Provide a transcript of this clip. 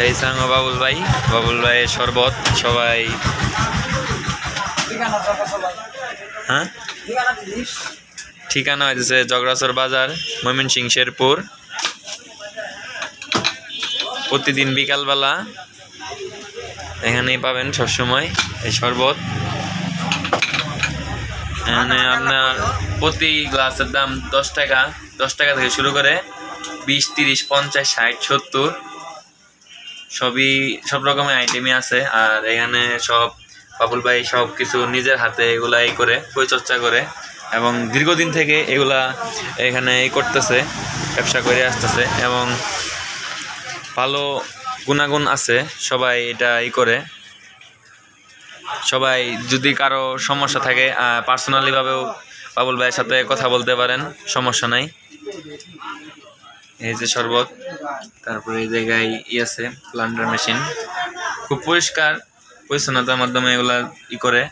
এই সাঙ্গ বাবুল ভাইয়ের শরবত সবাই। হ্যাঁ, ঠিকানা হইতেছে জগড়াচর বাজার, ময়মনসিংহ, শেরপুর। প্রতিদিন বিকালবেলা এখানেই পাবেন সবসময় এই শরবত। এখানে আপনার প্রতি গ্লাসের দাম 10 টাকা, 10 টাকা থেকে শুরু করে 20, 30, 50, 60, 70 সব রকমের আইটেমই আছে। আর এখানে সব বাবুল ভাই সব কিছু নিজের হাতে এগুলা করে পরিচর্যা করে এবং দীর্ঘদিন থেকে এগুলা এখানে করতেছে, ব্যবসা করে আসতেছে এবং ভালো গুণাগুণ আছে। সবাই এটা করে। সবাই যদি কারো সমস্যা থাকে পার্সোনালি ভাবেও বাবুল ভাইয়ের সাথে কথা বলতে পারেন, সমস্যা নাই। এই যে শরবত, তারপরে এই জায়গায় আছে ব্লেন্ডার মেশিন, খুব পরিষ্কার পরিচ্ছন্নতার মাধ্যমে এগুলা করে।